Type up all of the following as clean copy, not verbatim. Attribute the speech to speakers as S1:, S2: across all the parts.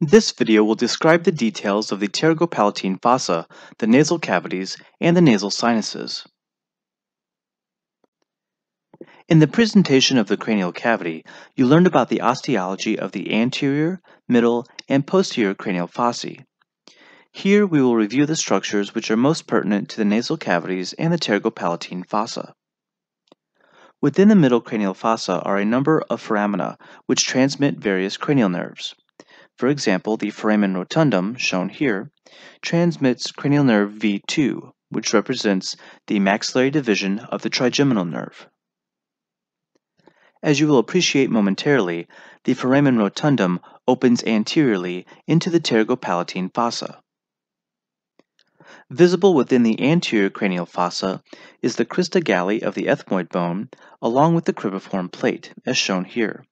S1: This video will describe the details of the Pterygopalatine fossa, the nasal cavities, and the nasal sinuses. In the presentation of the cranial cavity, you learned about the osteology of the anterior, middle, and posterior cranial fossae. Here we will review the structures which are most pertinent to the nasal cavities and the Pterygopalatine fossa. Within the middle cranial fossa are a number of foramina which transmit various cranial nerves. For example, the foramen rotundum, shown here, transmits cranial nerve V2, which represents the maxillary division of the trigeminal nerve. As you will appreciate momentarily, the foramen rotundum opens anteriorly into the Pterygopalatine fossa. Visible within the anterior cranial fossa is the crista galli of the ethmoid bone, along with the cribriform plate, as shown here.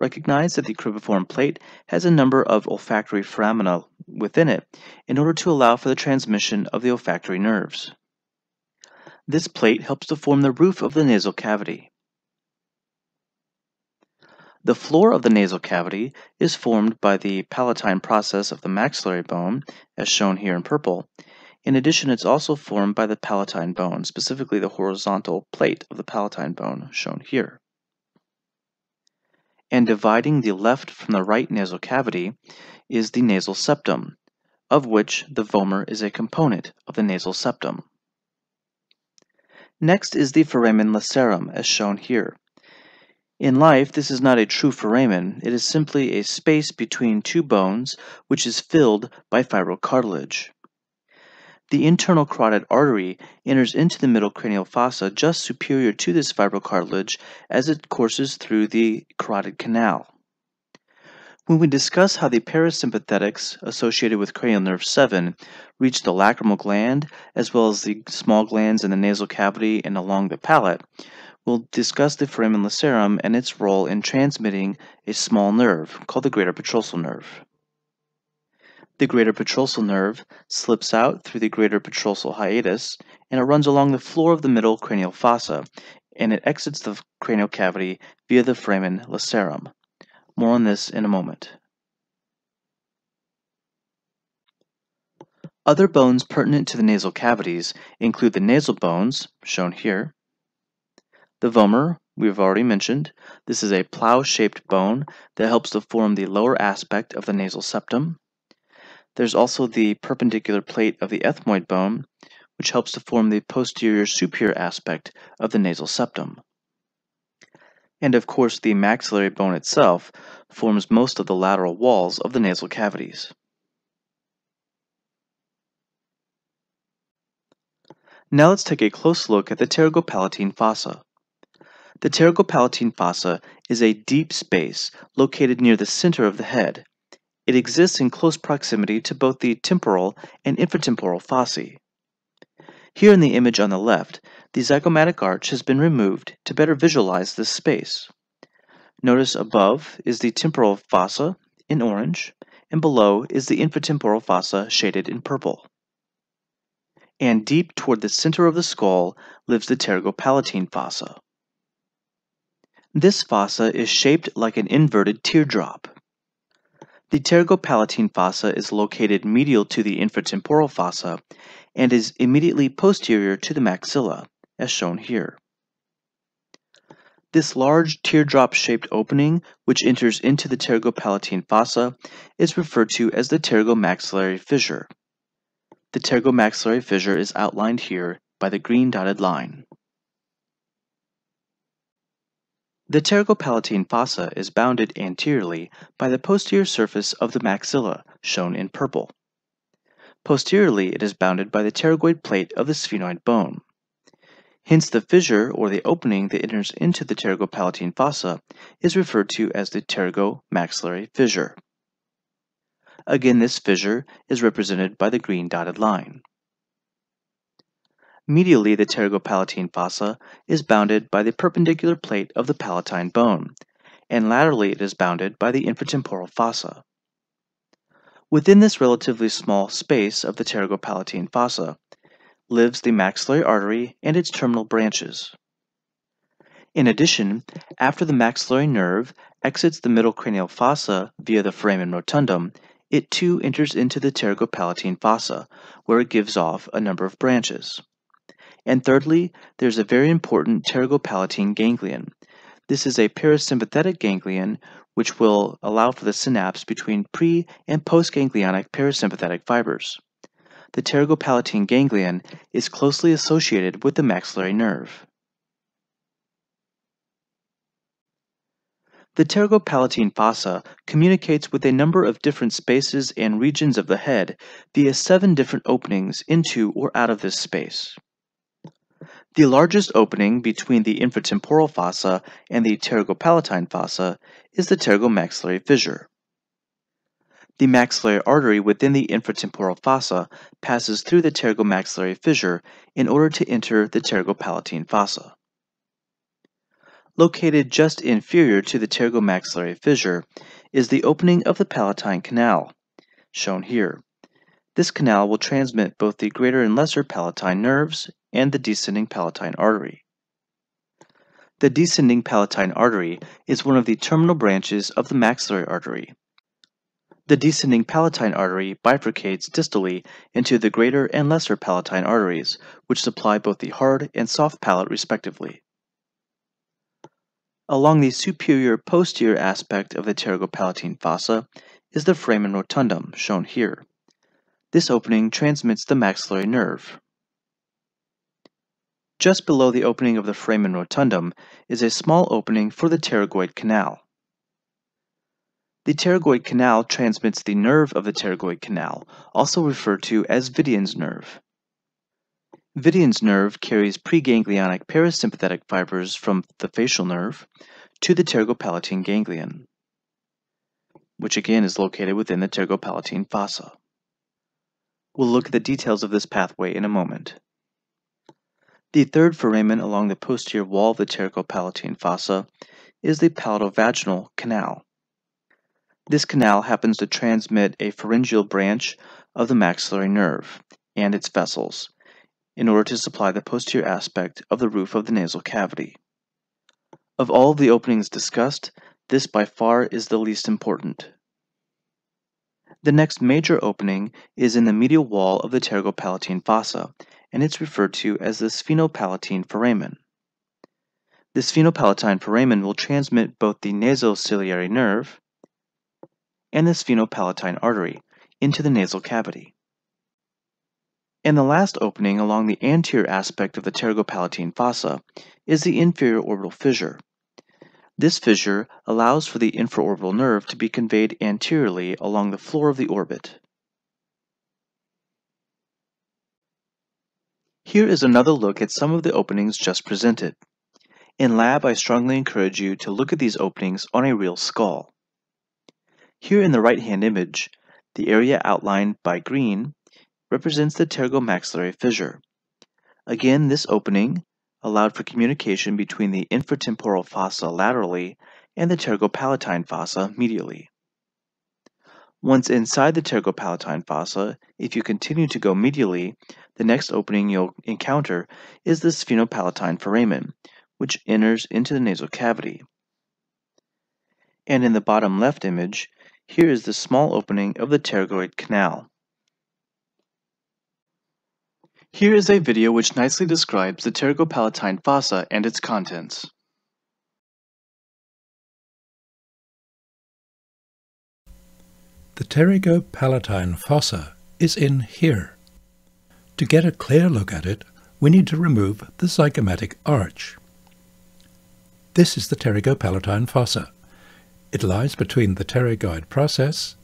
S1: Recognize that the cribriform plate has a number of olfactory foramina within it in order to allow for the transmission of the olfactory nerves. This plate helps to form the roof of the nasal cavity. The floor of the nasal cavity is formed by the palatine process of the maxillary bone, as shown here in purple. In addition, it's also formed by the palatine bone, specifically the horizontal plate of the palatine bone, shown here. And dividing the left from the right nasal cavity is the nasal septum, of which the vomer is a component of the nasal septum. Next is the foramen lacerum, as shown here. In life, this is not a true foramen. It is simply a space between two bones which is filled by fibrocartilage. The internal carotid artery enters into the middle cranial fossa just superior to this fibrocartilage as it courses through the carotid canal. When we discuss how the parasympathetics associated with cranial nerve 7 reach the lacrimal gland, as well as the small glands in the nasal cavity and along the palate, we'll discuss the foramen lacerum and its role in transmitting a small nerve called the greater petrosal nerve. The greater petrosal nerve slips out through the greater petrosal hiatus, and it runs along the floor of the middle cranial fossa, and it exits the cranial cavity via the foramen lacerum. More on this in a moment. Other bones pertinent to the nasal cavities include the nasal bones, shown here. The vomer, we've already mentioned. This is a plow-shaped bone that helps to form the lower aspect of the nasal septum. There's also the perpendicular plate of the ethmoid bone, which helps to form the posterior superior aspect of the nasal septum. And of course, the maxillary bone itself forms most of the lateral walls of the nasal cavities. Now let's take a close look at the Pterygopalatine fossa. The Pterygopalatine fossa is a deep space located near the center of the head. It exists in close proximity to both the temporal and infratemporal fossae. Here in the image on the left, the zygomatic arch has been removed to better visualize this space. Notice above is the temporal fossa in orange, and below is the infratemporal fossa shaded in purple. And deep toward the center of the skull lives the Pterygopalatine fossa. This fossa is shaped like an inverted teardrop. The Pterygopalatine fossa is located medial to the infratemporal fossa and is immediately posterior to the maxilla, as shown here. This large teardrop-shaped opening, which enters into the Pterygopalatine fossa, is referred to as the pterygomaxillary fissure. The pterygomaxillary fissure is outlined here by the green dotted line. The Pterygopalatine fossa is bounded anteriorly by the posterior surface of the maxilla, shown in purple. Posteriorly, it is bounded by the pterygoid plate of the sphenoid bone. Hence, the fissure, or the opening that enters into the Pterygopalatine fossa, is referred to as the pterygomaxillary fissure. Again, this fissure is represented by the green dotted line. Medially, the Pterygopalatine fossa is bounded by the perpendicular plate of the palatine bone, and laterally it is bounded by the infratemporal fossa. Within this relatively small space of the Pterygopalatine fossa lives the maxillary artery and its terminal branches. In addition, after the maxillary nerve exits the middle cranial fossa via the foramen rotundum, It too enters into the Pterygopalatine fossa, where it gives off a number of branches. And thirdly, there's a very important Pterygopalatine ganglion. This is a parasympathetic ganglion which will allow for the synapse between pre- and postganglionic parasympathetic fibers. The Pterygopalatine ganglion is closely associated with the maxillary nerve. The Pterygopalatine fossa communicates with a number of different spaces and regions of the head via 7 different openings into or out of this space. The largest opening between the infratemporal fossa and the Pterygopalatine fossa is the pterygomaxillary fissure. The maxillary artery within the infratemporal fossa passes through the pterygomaxillary fissure in order to enter the Pterygopalatine fossa. Located just inferior to the pterygomaxillary fissure is the opening of the palatine canal, shown here. This canal will transmit both the greater and lesser palatine nerves and the descending palatine artery. The descending palatine artery is one of the terminal branches of the maxillary artery. The descending palatine artery bifurcates distally into the greater and lesser palatine arteries, which supply both the hard and soft palate respectively. Along the superior posterior aspect of the pterygopalatine fossa is the foramen rotundum, shown here. This opening transmits the maxillary nerve. Just below the opening of the foramen rotundum is a small opening for the pterygoid canal. The pterygoid canal transmits the nerve of the pterygoid canal, also referred to as Vidian's nerve. Vidian's nerve carries preganglionic parasympathetic fibers from the facial nerve to the pterygopalatine ganglion, which again is located within the pterygopalatine fossa. We'll look at the details of this pathway in a moment. The third foramen along the posterior wall of the pterygopalatine fossa is the palatovaginal canal. This canal happens to transmit a pharyngeal branch of the maxillary nerve and its vessels in order to supply the posterior aspect of the roof of the nasal cavity. Of all of the openings discussed, this by far is the least important. The next major opening is in the medial wall of the pterygopalatine fossa, and it's referred to as the sphenopalatine foramen. The sphenopalatine foramen will transmit both the nasociliary nerve and the sphenopalatine artery into the nasal cavity. And the last opening along the anterior aspect of the pterygopalatine fossa is the inferior orbital fissure. This fissure allows for the infraorbital nerve to be conveyed anteriorly along the floor of the orbit. Here is another look at some of the openings just presented. In lab, I strongly encourage you to look at these openings on a real skull. Here in the right-hand image, the area outlined by green represents the pterygomaxillary fissure. Again, this opening allowed for communication between the infratemporal fossa laterally and the pterygopalatine fossa medially. Once inside the pterygopalatine fossa, if you continue to go medially, the next opening you'll encounter is the sphenopalatine foramen, which enters into the nasal cavity. And in the bottom left image, here is the small opening of the pterygoid canal. Here is a video which nicely describes the pterygopalatine fossa and its contents.
S2: The pterygopalatine fossa is in here. To get a clear look at it, we need to remove the zygomatic arch. This is the pterygopalatine fossa. It lies between the pterygoid process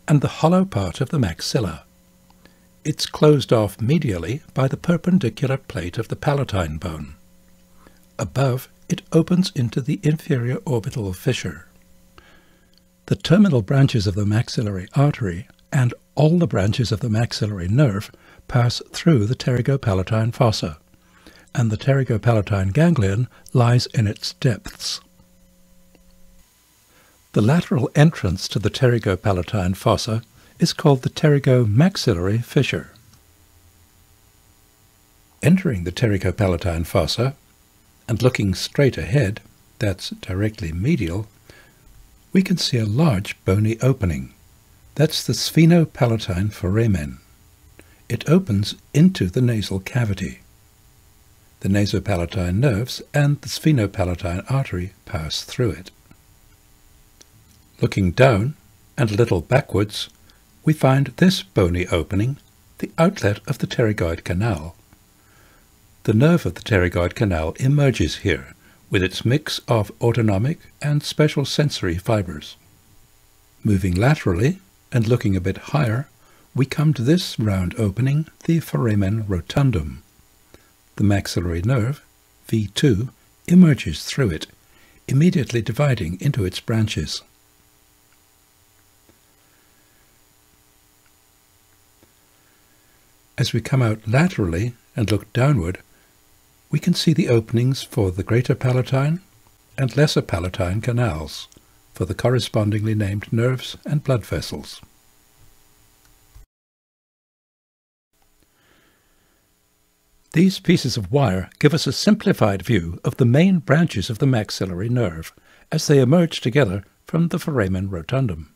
S2: and the hollow part of the maxilla. It's closed off medially by the perpendicular plate of the palatine bone. Above, it opens into the inferior orbital fissure. The terminal branches of the maxillary artery and all the branches of the maxillary nerve pass through the pterygopalatine fossa, and the pterygopalatine ganglion lies in its depths. The lateral entrance to the pterygopalatine fossa is called the pterygomaxillary fissure. Entering the pterygopalatine fossa and looking straight ahead, that's directly medial, we can see a large bony opening. That's the sphenopalatine foramen. It opens into the nasal cavity. The nasopalatine nerves and the sphenopalatine artery pass through it. Looking down and a little backwards, we find this bony opening, the outlet of the pterygoid canal. The nerve of the pterygoid canal emerges here with its mix of autonomic and special sensory fibers. Moving laterally and looking a bit higher, we come to this round opening, the foramen rotundum. The maxillary nerve, V2, emerges through it, immediately dividing into its branches. As we come out laterally and look downward, we can see the openings for the greater palatine and lesser palatine canals, for the correspondingly named nerves and blood vessels. These pieces of wire give us a simplified view of the main branches of the maxillary nerve as they emerge together from the foramen rotundum.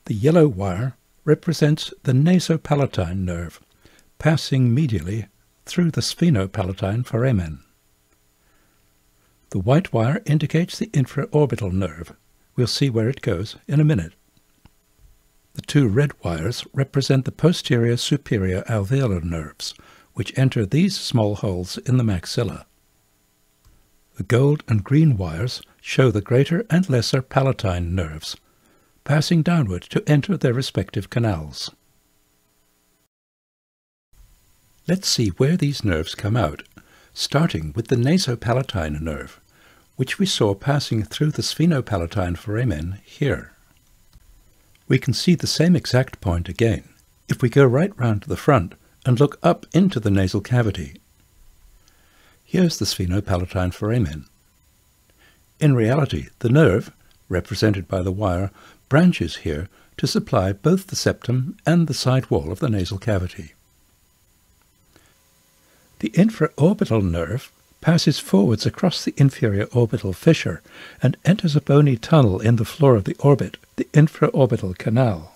S2: The yellow wire represents the nasopalatine nerve, passing medially through the sphenopalatine foramen. The white wire indicates the infraorbital nerve. We'll see where it goes in a minute. The two red wires represent the posterior superior alveolar nerves, which enter these small holes in the maxilla. The gold and green wires show the greater and lesser palatine nerves, passing downward to enter their respective canals. Let's see where these nerves come out, starting with the nasopalatine nerve, which we saw passing through the sphenopalatine foramen here. We can see the same exact point again if we go right round to the front and look up into the nasal cavity. Here's the sphenopalatine foramen. In reality, the nerve, represented by the wire, branches here to supply both the septum and the side wall of the nasal cavity. The infraorbital nerve passes forwards across the inferior orbital fissure and enters a bony tunnel in the floor of the orbit, the infraorbital canal.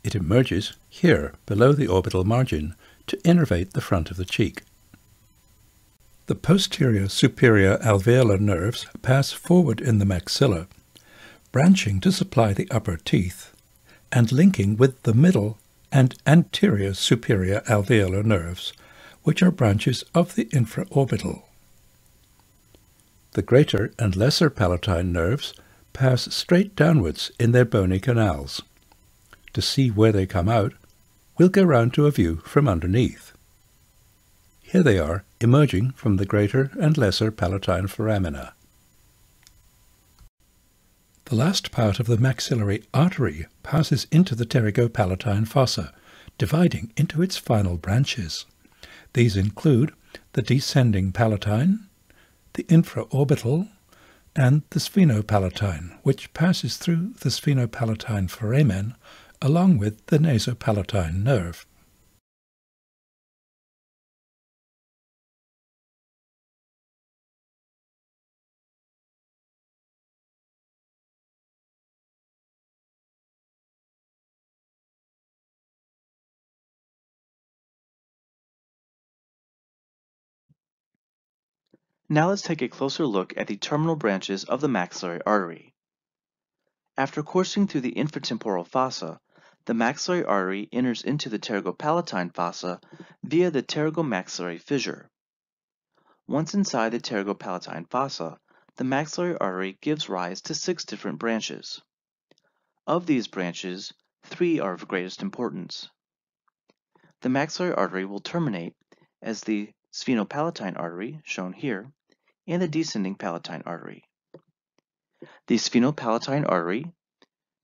S2: It emerges here below the orbital margin to innervate the front of the cheek. The posterior superior alveolar nerves pass forward in the maxilla, branching to supply the upper teeth, and linking with the middle and anterior superior alveolar nerves, which are branches of the infraorbital. The greater and lesser palatine nerves pass straight downwards in their bony canals. To see where they come out, we'll go round to a view from underneath. Here they are, emerging from the greater and lesser palatine foramina. The last part of the maxillary artery passes into the pterygopalatine fossa, dividing into its final branches. These include the descending palatine, the infraorbital, and the sphenopalatine, which passes through the sphenopalatine foramen along with the nasopalatine nerve.
S1: Now let's take a closer look at the terminal branches of the maxillary artery. After coursing through the infratemporal fossa, the maxillary artery enters into the pterygopalatine fossa via the pterygomaxillary fissure. Once inside the pterygopalatine fossa, the maxillary artery gives rise to 6 different branches. Of these branches, 3 are of greatest importance. The maxillary artery will terminate as the sphenopalatine artery, shown here, and the descending palatine artery. The sphenopalatine artery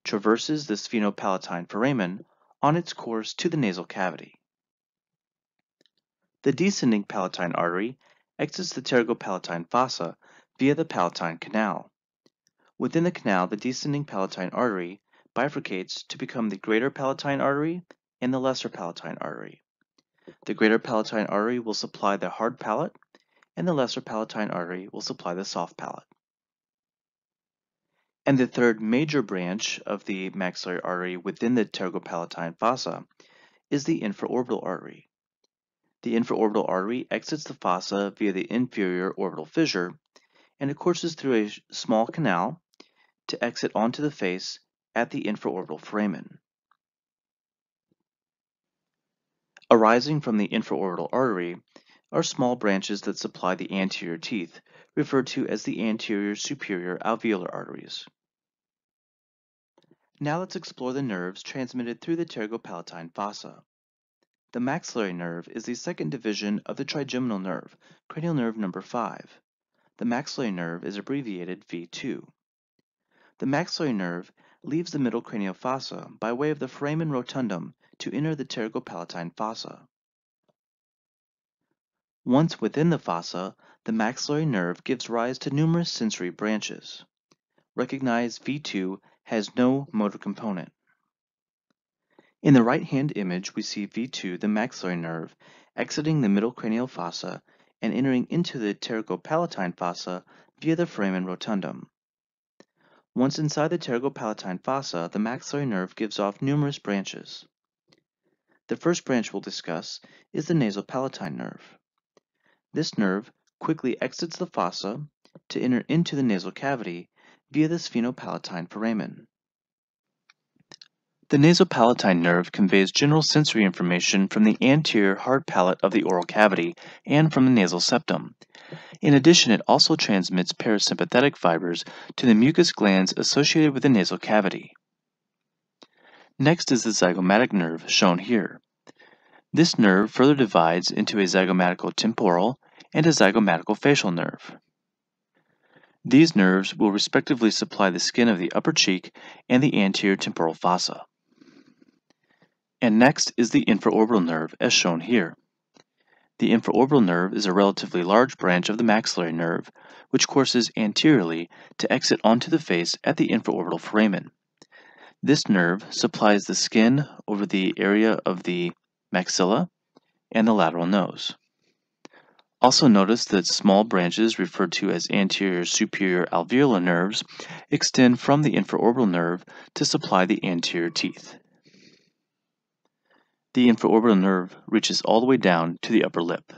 S1: traverses the sphenopalatine foramen on its course to the nasal cavity. The descending palatine artery exits the pterygopalatine fossa via the palatine canal. Within the canal, the descending palatine artery bifurcates to become the greater palatine artery and the lesser palatine artery. The greater palatine artery will supply the hard palate, and the lesser palatine artery will supply the soft palate. And the third major branch of the maxillary artery within the pterygopalatine fossa is the infraorbital artery. The infraorbital artery exits the fossa via the inferior orbital fissure, and it courses through a small canal to exit onto the face at the infraorbital foramen. Arising from the infraorbital artery are small branches that supply the anterior teeth, referred to as the anterior superior alveolar arteries. Now let's explore the nerves transmitted through the pterygopalatine fossa. The maxillary nerve is the second division of the trigeminal nerve, cranial nerve number 5. The maxillary nerve is abbreviated V2. The maxillary nerve leaves the middle cranial fossa by way of the foramen rotundum to enter the pterygopalatine fossa. Once within the fossa, the maxillary nerve gives rise to numerous sensory branches. Recognize V2 has no motor component. In the right-hand image, we see V2, the maxillary nerve, exiting the middle cranial fossa and entering into the pterygopalatine fossa via the foramen rotundum. Once inside the pterygopalatine fossa, the maxillary nerve gives off numerous branches. The first branch we'll discuss is the nasopalatine nerve. This nerve quickly exits the fossa to enter into the nasal cavity via the sphenopalatine foramen. The nasopalatine nerve conveys general sensory information from the anterior hard palate of the oral cavity and from the nasal septum. In addition, it also transmits parasympathetic fibers to the mucous glands associated with the nasal cavity. Next is the zygomatic nerve, shown here. This nerve further divides into a zygomatico-temporal and a zygomatico-facial nerve. These nerves will respectively supply the skin of the upper cheek and the anterior temporal fossa. And next is the infraorbital nerve, as shown here. The infraorbital nerve is a relatively large branch of the maxillary nerve, which courses anteriorly to exit onto the face at the infraorbital foramen. This nerve supplies the skin over the area of the maxilla and the lateral nose. Also notice that small branches referred to as anterior superior alveolar nerves extend from the infraorbital nerve to supply the anterior teeth. The infraorbital nerve reaches all the way down to the upper lip.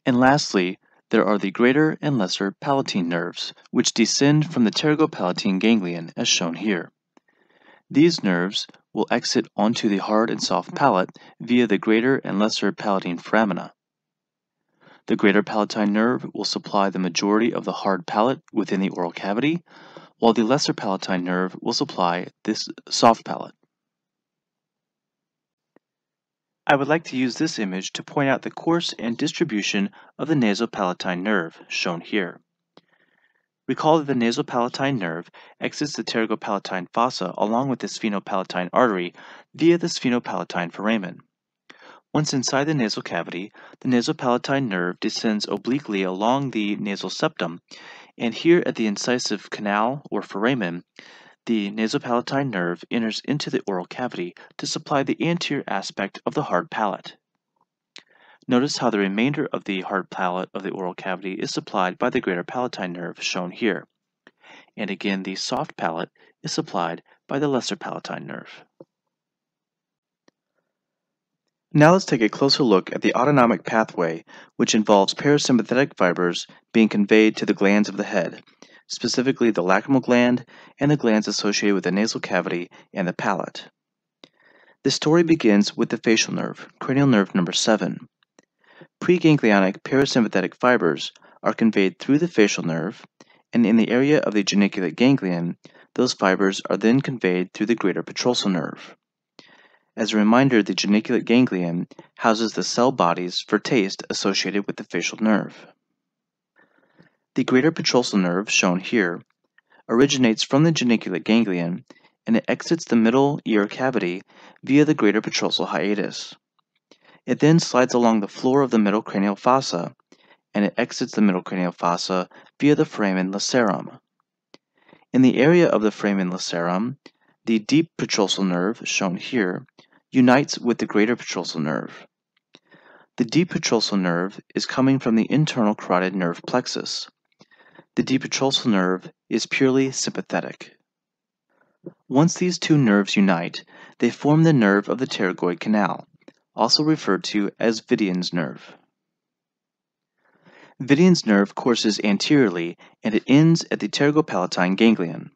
S1: And lastly, there are the greater and lesser palatine nerves, which descend from the pterygopalatine ganglion, as shown here. These nerves will exit onto the hard and soft palate via the greater and lesser palatine foramina. The greater palatine nerve will supply the majority of the hard palate within the oral cavity, while the lesser palatine nerve will supply this soft palate. I would like to use this image to point out the course and distribution of the nasopalatine nerve, shown here. Recall that the nasopalatine nerve exits the pterygopalatine fossa along with the sphenopalatine artery via the sphenopalatine foramen. Once inside the nasal cavity, the nasopalatine nerve descends obliquely along the nasal septum, and here at the incisive canal or foramen, the nasopalatine nerve enters into the oral cavity to supply the anterior aspect of the hard palate. Notice how the remainder of the hard palate of the oral cavity is supplied by the greater palatine nerve, shown here. And again, the soft palate is supplied by the lesser palatine nerve. Now let's take a closer look at the autonomic pathway, which involves parasympathetic fibers being conveyed to the glands of the head, specifically the lacrimal gland and the glands associated with the nasal cavity and the palate. The story begins with the facial nerve, cranial nerve number 7. Preganglionic parasympathetic fibers are conveyed through the facial nerve, and in the area of the geniculate ganglion, those fibers are then conveyed through the greater petrosal nerve. As a reminder, the geniculate ganglion houses the cell bodies for taste associated with the facial nerve. The greater petrosal nerve, shown here, originates from the geniculate ganglion and it exits the middle ear cavity via the greater petrosal hiatus. It then slides along the floor of the middle cranial fossa and it exits the middle cranial fossa via the foramen lacerum. In the area of the foramen lacerum, the deep petrosal nerve, shown here, unites with the greater petrosal nerve. The deep petrosal nerve is coming from the internal carotid nerve plexus. The deep petrosal nerve is purely sympathetic. Once these two nerves unite, they form the nerve of the pterygoid canal, also referred to as Vidian's nerve. Vidian's nerve courses anteriorly and it ends at the pterygopalatine ganglion.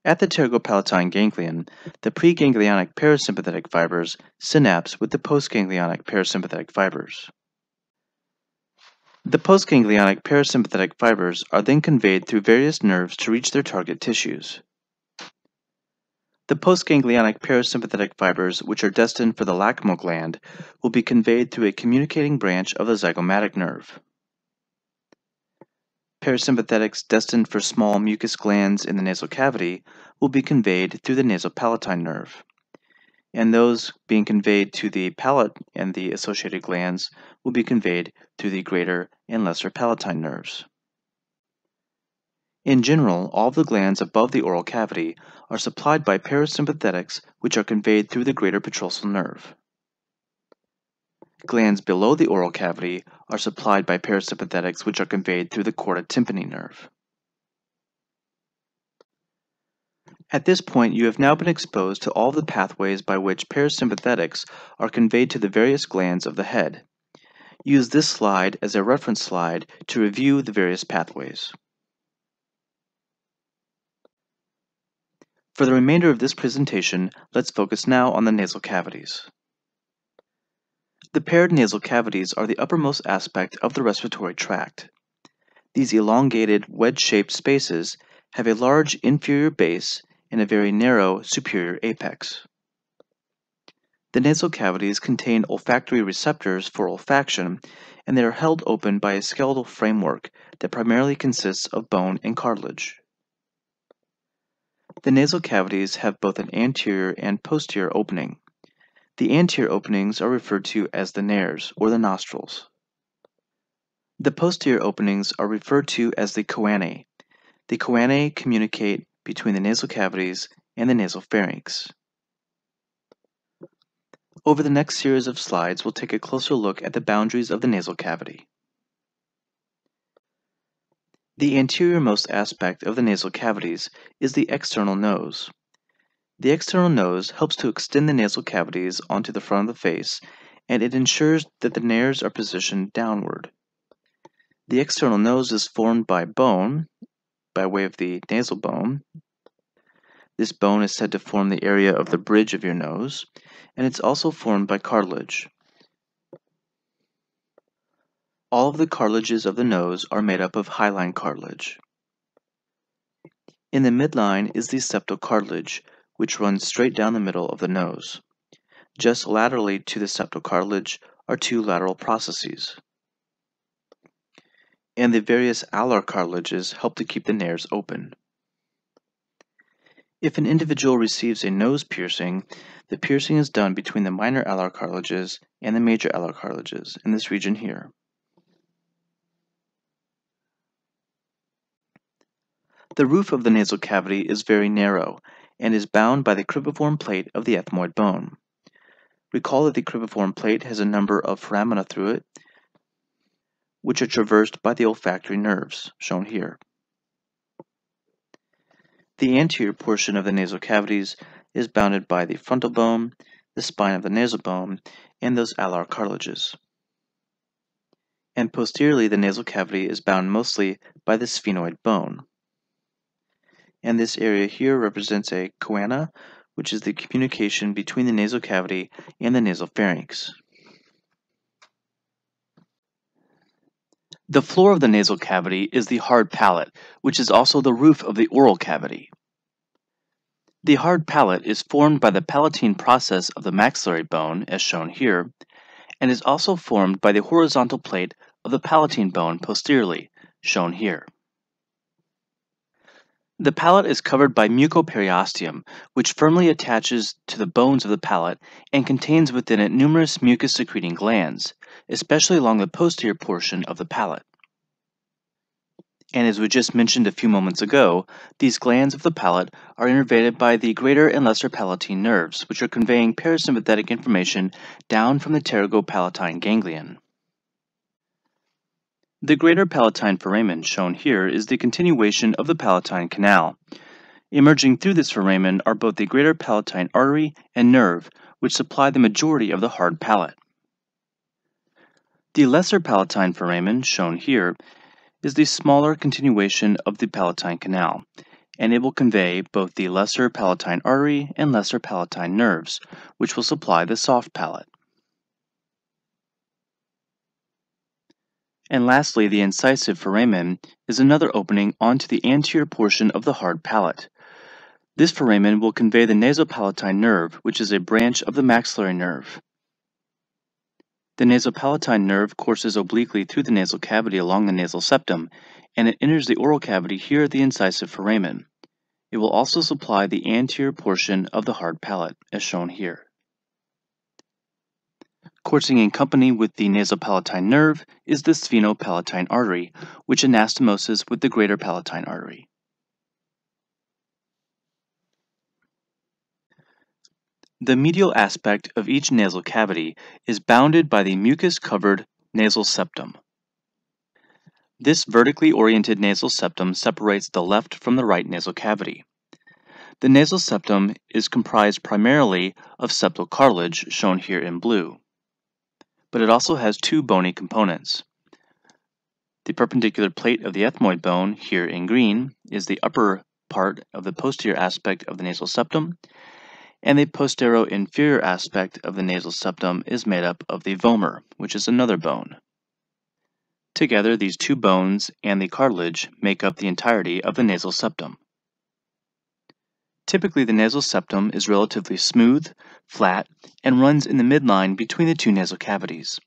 S1: At the pterygopalatine ganglion, the preganglionic parasympathetic fibers synapse with the postganglionic parasympathetic fibers. The postganglionic parasympathetic fibers are then conveyed through various nerves to reach their target tissues. The postganglionic parasympathetic fibers, which are destined for the lacrimal gland, will be conveyed through a communicating branch of the zygomatic nerve. Parasympathetics destined for small mucus glands in the nasal cavity will be conveyed through the nasopalatine nerve, and those being conveyed to the palate and the associated glands will be conveyed through the greater and lesser palatine nerves. In general, all of the glands above the oral cavity are supplied by parasympathetics which are conveyed through the greater petrosal nerve. Glands below the oral cavity are supplied by parasympathetics which are conveyed through the chorda tympani nerve. At this point, you have now been exposed to all of the pathways by which parasympathetics are conveyed to the various glands of the head. Use this slide as a reference slide to review the various pathways. For the remainder of this presentation, let's focus now on the nasal cavities. The paired nasal cavities are the uppermost aspect of the respiratory tract. These elongated, wedge-shaped spaces have a large inferior base and a very narrow superior apex. The nasal cavities contain olfactory receptors for olfaction, and they are held open by a skeletal framework that primarily consists of bone and cartilage. The nasal cavities have both an anterior and posterior opening. The anterior openings are referred to as the nares, or the nostrils. The posterior openings are referred to as the choanae. The choanae communicate between the nasal cavities and the nasal pharynx. Over the next series of slides, we'll take a closer look at the boundaries of the nasal cavity. The anteriormost aspect of the nasal cavities is the external nose. The external nose helps to extend the nasal cavities onto the front of the face, and it ensures that the nares are positioned downward. The external nose is formed by bone, by way of the nasal bone. This bone is said to form the area of the bridge of your nose, and it's also formed by cartilage. All of the cartilages of the nose are made up of hyaline cartilage. In the midline is the septal cartilage, which runs straight down the middle of the nose. Just laterally to the septal cartilage are two lateral processes. And the various alar cartilages help to keep the nares open. If an individual receives a nose piercing, the piercing is done between the minor alar cartilages and the major alar cartilages in this region here. The roof of the nasal cavity is very narrow and is bound by the cribriform plate of the ethmoid bone. Recall that the cribriform plate has a number of foramina through it, which are traversed by the olfactory nerves, shown here. The anterior portion of the nasal cavities is bounded by the frontal bone, the spine of the nasal bone, and those alar cartilages. And posteriorly, the nasal cavity is bound mostly by the sphenoid bone. And this area here represents a choana, which is the communication between the nasal cavity and the nasal pharynx. The floor of the nasal cavity is the hard palate, which is also the roof of the oral cavity. The hard palate is formed by the palatine process of the maxillary bone, as shown here, and is also formed by the horizontal plate of the palatine bone posteriorly, shown here. The palate is covered by mucoperiosteum, which firmly attaches to the bones of the palate and contains within it numerous mucus-secreting glands, especially along the posterior portion of the palate. And as we just mentioned a few moments ago, these glands of the palate are innervated by the greater and lesser palatine nerves, which are conveying parasympathetic information down from the pterygopalatine ganglion. The greater palatine foramen shown here is the continuation of the palatine canal. Emerging through this foramen are both the greater palatine artery and nerve, which supply the majority of the hard palate. The lesser palatine foramen, shown here, is the smaller continuation of the palatine canal, and it will convey both the lesser palatine artery and lesser palatine nerves, which will supply the soft palate. And lastly, the incisive foramen is another opening onto the anterior portion of the hard palate. This foramen will convey the nasopalatine nerve, which is a branch of the maxillary nerve. The nasopalatine nerve courses obliquely through the nasal cavity along the nasal septum, and it enters the oral cavity here at the incisive foramen. It will also supply the anterior portion of the hard palate, as shown here. Coursing in company with the nasopalatine nerve is the sphenopalatine artery, which anastomoses with the greater palatine artery. The medial aspect of each nasal cavity is bounded by the mucus-covered nasal septum. This vertically oriented nasal septum separates the left from the right nasal cavity. The nasal septum is comprised primarily of septal cartilage, shown here in blue, but it also has two bony components. The perpendicular plate of the ethmoid bone, here in green, is the upper part of the posterior aspect of the nasal septum, and the postero-inferior aspect of the nasal septum is made up of the vomer, which is another bone. Together, these two bones and the cartilage make up the entirety of the nasal septum. Typically, the nasal septum is relatively smooth, flat, and runs in the midline between the two nasal cavities.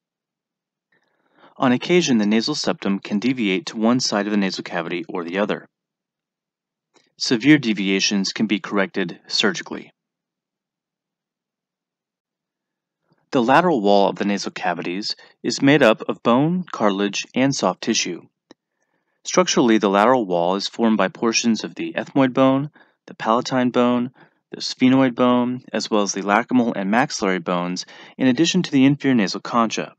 S1: On occasion, the nasal septum can deviate to one side of the nasal cavity or the other. Severe deviations can be corrected surgically. The lateral wall of the nasal cavities is made up of bone, cartilage, and soft tissue. Structurally, the lateral wall is formed by portions of the ethmoid bone, the palatine bone, the sphenoid bone, as well as the lacrimal and maxillary bones, in addition to the inferior nasal concha.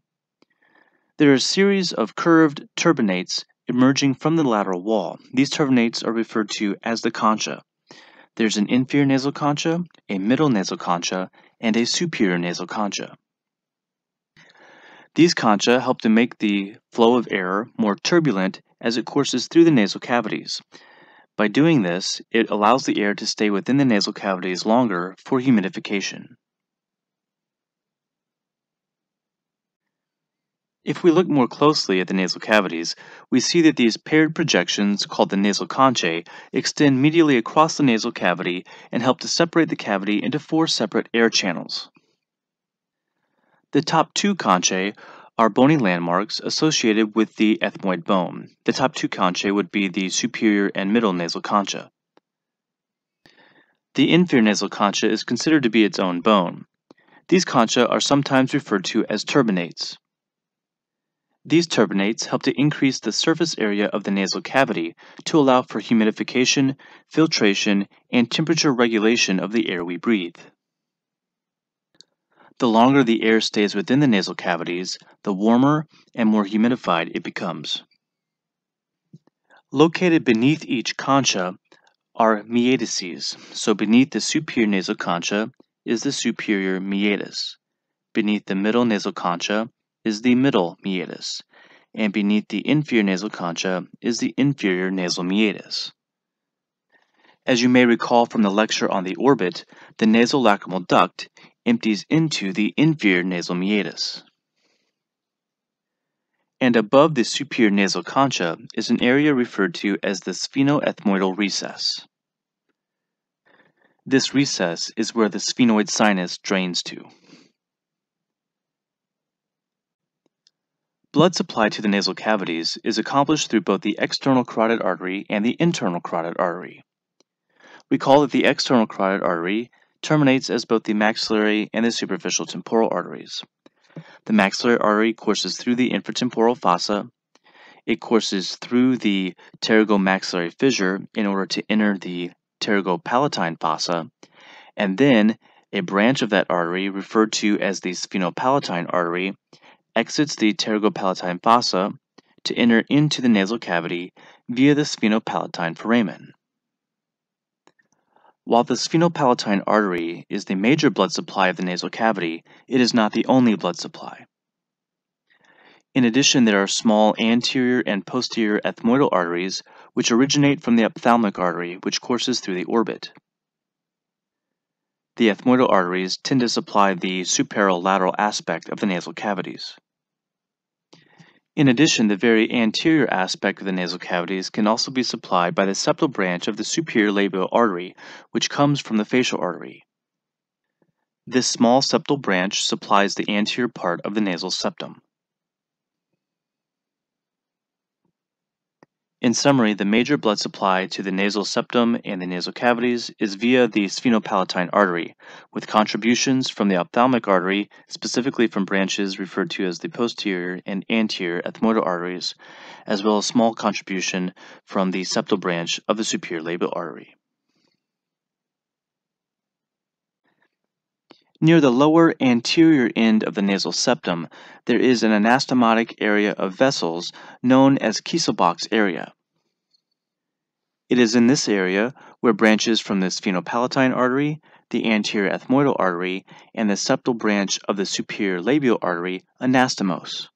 S1: There are a series of curved turbinates emerging from the lateral wall. These turbinates are referred to as the concha. There's an inferior nasal concha, a middle nasal concha, and a superior nasal concha. These concha help to make the flow of air more turbulent as it courses through the nasal cavities. By doing this, it allows the air to stay within the nasal cavities longer for humidification. If we look more closely at the nasal cavities, we see that these paired projections, called the nasal conchae, extend medially across the nasal cavity and help to separate the cavity into four separate air channels. The top two conchae are bony landmarks associated with the ethmoid bone. The top two conchae would be the superior and middle nasal concha. The inferior nasal concha is considered to be its own bone. These concha are sometimes referred to as turbinates. These turbinates help to increase the surface area of the nasal cavity to allow for humidification, filtration, and temperature regulation of the air we breathe. The longer the air stays within the nasal cavities, the warmer and more humidified it becomes. Located beneath each concha are meatices. So beneath the superior nasal concha is the superior meatus. Beneath the middle nasal concha is the middle meatus. And beneath the inferior nasal concha is the inferior nasal meatus. As you may recall from the lecture on the orbit, the nasolacrimal duct empties into the inferior nasal meatus. And above the superior nasal concha is an area referred to as the sphenoethmoidal recess. This recess is where the sphenoid sinus drains to. Blood supply to the nasal cavities is accomplished through both the external carotid artery and the internal carotid artery. Recall that the external carotid artery terminates as both the maxillary and the superficial temporal arteries. The maxillary artery courses through the infratemporal fossa. It courses through the pterygomaxillary fissure in order to enter the pterygopalatine fossa, and then a branch of that artery, referred to as the sphenopalatine artery, exits the pterygopalatine fossa to enter into the nasal cavity via the sphenopalatine foramen. While the sphenopalatine artery is the major blood supply of the nasal cavity, it is not the only blood supply. In addition, there are small anterior and posterior ethmoidal arteries, which originate from the ophthalmic artery, which courses through the orbit. The ethmoidal arteries tend to supply the superolateral aspect of the nasal cavities. In addition, the very anterior aspect of the nasal cavities can also be supplied by the septal branch of the superior labial artery, which comes from the facial artery. This small septal branch supplies the anterior part of the nasal septum. In summary, the major blood supply to the nasal septum and the nasal cavities is via the sphenopalatine artery, with contributions from the ophthalmic artery, specifically from branches referred to as the posterior and anterior ethmoidal arteries, as well as small contribution from the septal branch of the superior labial artery. Near the lower anterior end of the nasal septum, there is an anastomotic area of vessels known as Kiesselbach's area. It is in this area where branches from the sphenopalatine artery, the anterior ethmoidal artery, and the septal branch of the superior labial artery anastomose.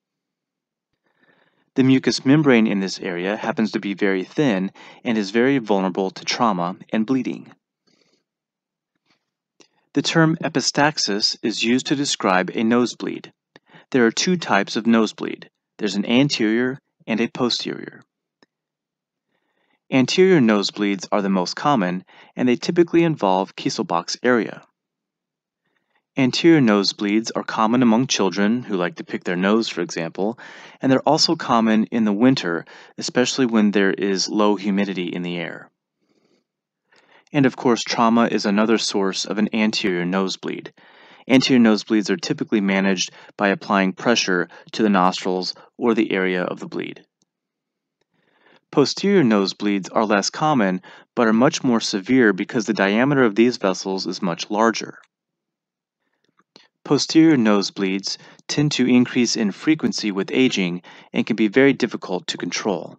S1: The mucous membrane in this area happens to be very thin and is very vulnerable to trauma and bleeding. The term epistaxis is used to describe a nosebleed. There are two types of nosebleed. There's an anterior and a posterior. Anterior nosebleeds are the most common, and they typically involve Kiesselbach's area. Anterior nosebleeds are common among children who like to pick their nose, for example, and they're also common in the winter, especially when there is low humidity in the air. And of course, trauma is another source of an anterior nosebleed. Anterior nosebleeds are typically managed by applying pressure to the nostrils or the area of the bleed. Posterior nosebleeds are less common, but are much more severe because the diameter of these vessels is much larger. Posterior nosebleeds tend to increase in frequency with aging and can be very difficult to control.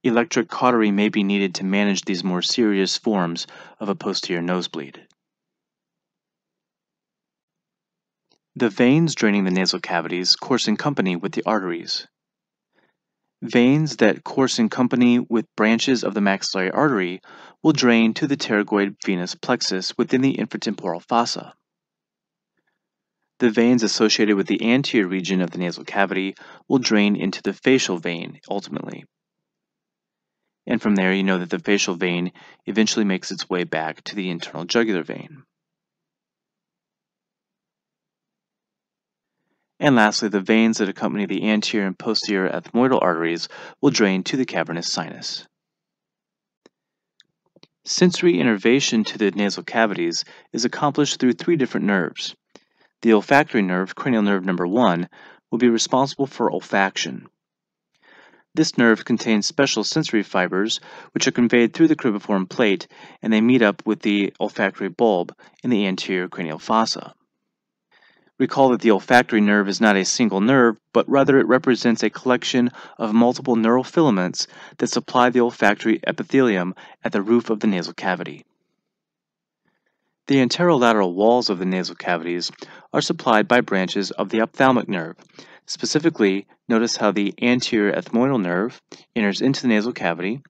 S1: Electric cautery may be needed to manage these more serious forms of a posterior nosebleed. The veins draining the nasal cavities course in company with the arteries. Veins that course in company with branches of the maxillary artery will drain to the pterygoid venous plexus within the infratemporal fossa. The veins associated with the anterior region of the nasal cavity will drain into the facial vein ultimately. And from there, you know that the facial vein eventually makes its way back to the internal jugular vein. And lastly, the veins that accompany the anterior and posterior ethmoidal arteries will drain to the cavernous sinus. Sensory innervation to the nasal cavities is accomplished through three different nerves. The olfactory nerve, cranial nerve number 1, will be responsible for olfaction. This nerve contains special sensory fibers which are conveyed through the cribriform plate, and they meet up with the olfactory bulb in the anterior cranial fossa. Recall that the olfactory nerve is not a single nerve, but rather it represents a collection of multiple neural filaments that supply the olfactory epithelium at the roof of the nasal cavity. The anterolateral walls of the nasal cavities are supplied by branches of the ophthalmic nerve. Specifically, notice how the anterior ethmoidal nerve enters into the nasal cavity.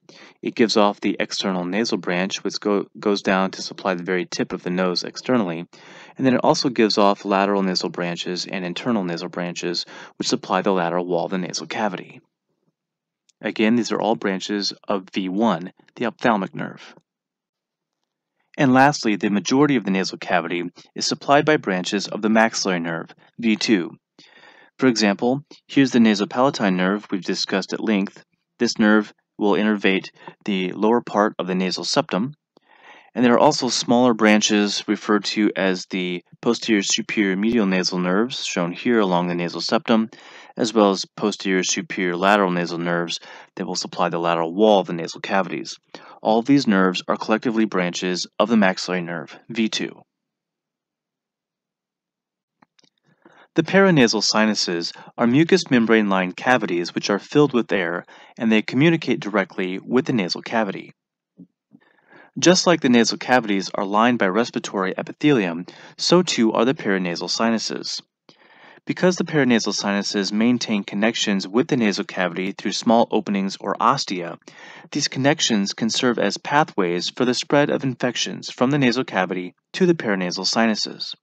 S1: It gives off the external nasal branch, which goes down to supply the very tip of the nose externally. And then it also gives off lateral nasal branches and internal nasal branches, which supply the lateral wall of the nasal cavity. Again, these are all branches of V1, the ophthalmic nerve. And lastly, the majority of the nasal cavity is supplied by branches of the maxillary nerve, V2. For example, here's the nasopalatine nerve we've discussed at length. This nerve will innervate the lower part of the nasal septum. And there are also smaller branches referred to as the posterior superior medial nasal nerves, shown here along the nasal septum, as well as posterior superior lateral nasal nerves that will supply the lateral wall of the nasal cavities. All of these nerves are collectively branches of the maxillary nerve, V2. The paranasal sinuses are mucous membrane-lined cavities which are filled with air, and they communicate directly with the nasal cavity. Just like the nasal cavities are lined by respiratory epithelium, so too are the paranasal sinuses. Because the paranasal sinuses maintain connections with the nasal cavity through small openings or ostia, these connections can serve as pathways for the spread of infections from the nasal cavity to the paranasal sinuses.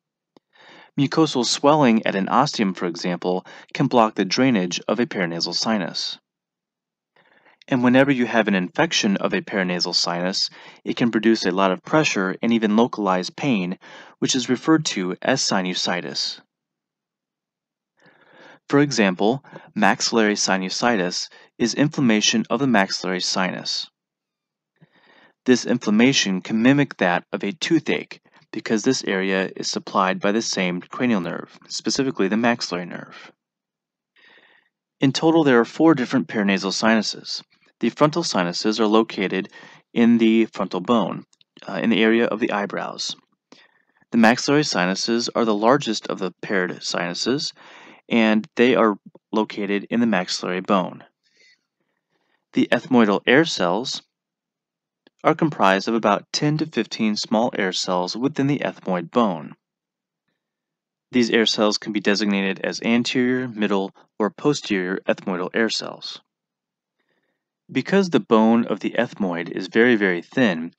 S1: Mucosal swelling at an ostium, for example, can block the drainage of a paranasal sinus. And whenever you have an infection of a paranasal sinus, it can produce a lot of pressure and even localized pain, which is referred to as sinusitis. For example, maxillary sinusitis is inflammation of the maxillary sinus. This inflammation can mimic that of a toothache because this area is supplied by the same cranial nerve, specifically the maxillary nerve. In total, there are 4 different paranasal sinuses. The frontal sinuses are located in the frontal bone, in the area of the eyebrows. The maxillary sinuses are the largest of the paired sinuses, and they are located in the maxillary bone. The ethmoidal air cells are comprised of about 10 to 15 small air cells within the ethmoid bone. These air cells can be designated as anterior, middle, or posterior ethmoidal air cells. Because the bone of the ethmoid is very, very thin,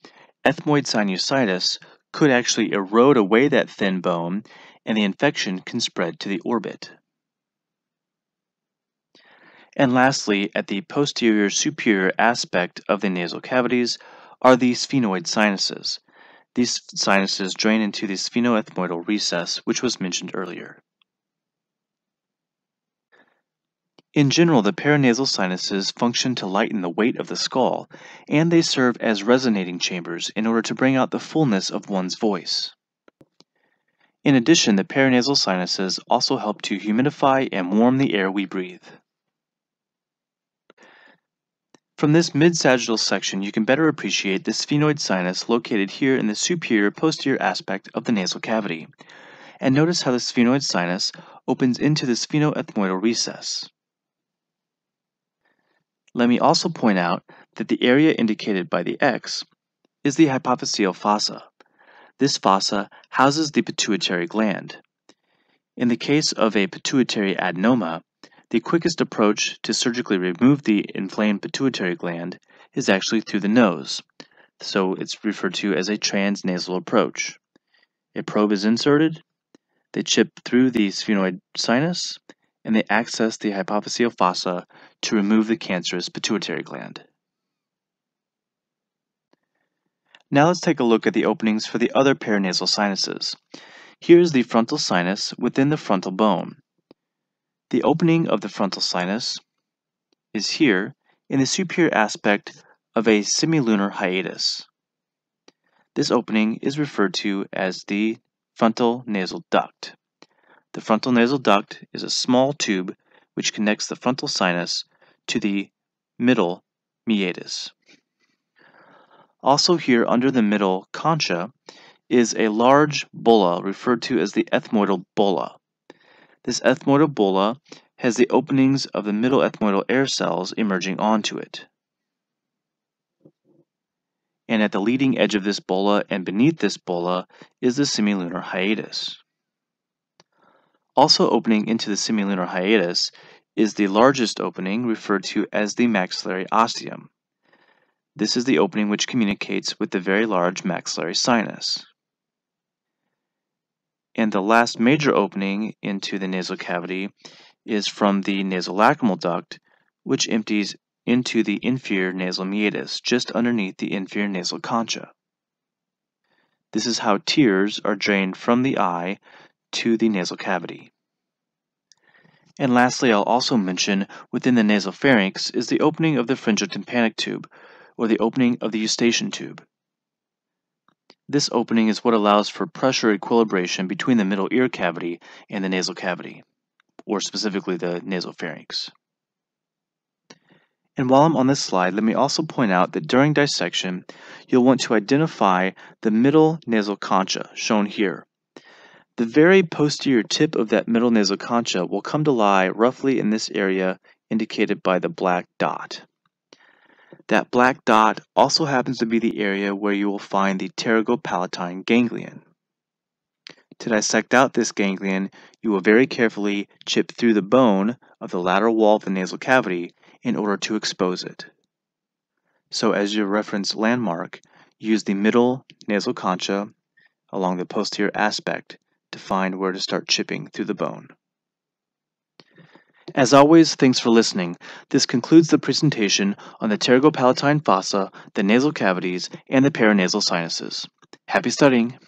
S1: ethmoid sinusitis could actually erode away that thin bone, and the infection can spread to the orbit. And lastly, at the posterior superior aspect of the nasal cavities are the sphenoid sinuses. These sinuses drain into the sphenoethmoidal recess, which was mentioned earlier. In general, the paranasal sinuses function to lighten the weight of the skull, and they serve as resonating chambers in order to bring out the fullness of one's voice. In addition, the paranasal sinuses also help to humidify and warm the air we breathe. From this mid-sagittal section, you can better appreciate the sphenoid sinus located here in the superior posterior aspect of the nasal cavity. And notice how the sphenoid sinus opens into the sphenoethmoidal recess. Let me also point out that the area indicated by the X is the hypophyseal fossa. This fossa houses the pituitary gland. In the case of a pituitary adenoma, the quickest approach to surgically remove the inflamed pituitary gland is actually through the nose, so it's referred to as a transnasal approach. A probe is inserted, they chip through the sphenoid sinus, and they access the hypophyseal fossa to remove the cancerous pituitary gland. Now let's take a look at the openings for the other paranasal sinuses. Here is the frontal sinus within the frontal bone. The opening of the frontal sinus is here in the superior aspect of a semilunar hiatus. This opening is referred to as the frontal nasal duct. The frontal nasal duct is a small tube which connects the frontal sinus to the middle meatus. Also here under the middle concha is a large bulla referred to as the ethmoidal bulla. This ethmoidal bulla has the openings of the middle ethmoidal air cells emerging onto it. And at the leading edge of this bulla and beneath this bulla is the semilunar hiatus. Also opening into the semilunar hiatus is the largest opening referred to as the maxillary ostium. This is the opening which communicates with the very large maxillary sinus. And the last major opening into the nasal cavity is from the nasolacrimal duct, which empties into the inferior nasal meatus, just underneath the inferior nasal concha. This is how tears are drained from the eye to the nasal cavity. And lastly, I'll also mention within the nasopharynx is the opening of the pharyngotympanic tube, or the opening of the eustachian tube. This opening is what allows for pressure equilibration between the middle ear cavity and the nasal cavity, or specifically the nasopharynx. And while I'm on this slide, let me also point out that during dissection, you'll want to identify the middle nasal concha, shown here. The very posterior tip of that middle nasal concha will come to lie roughly in this area indicated by the black dot. That black dot also happens to be the area where you will find the pterygopalatine ganglion. To dissect out this ganglion, you will very carefully chip through the bone of the lateral wall of the nasal cavity in order to expose it. So as your reference landmark, use the middle nasal concha along the posterior aspect to find where to start chipping through the bone. As always, thanks for listening. This concludes the presentation on the pterygopalatine fossa, the nasal cavities, and the paranasal sinuses. Happy studying!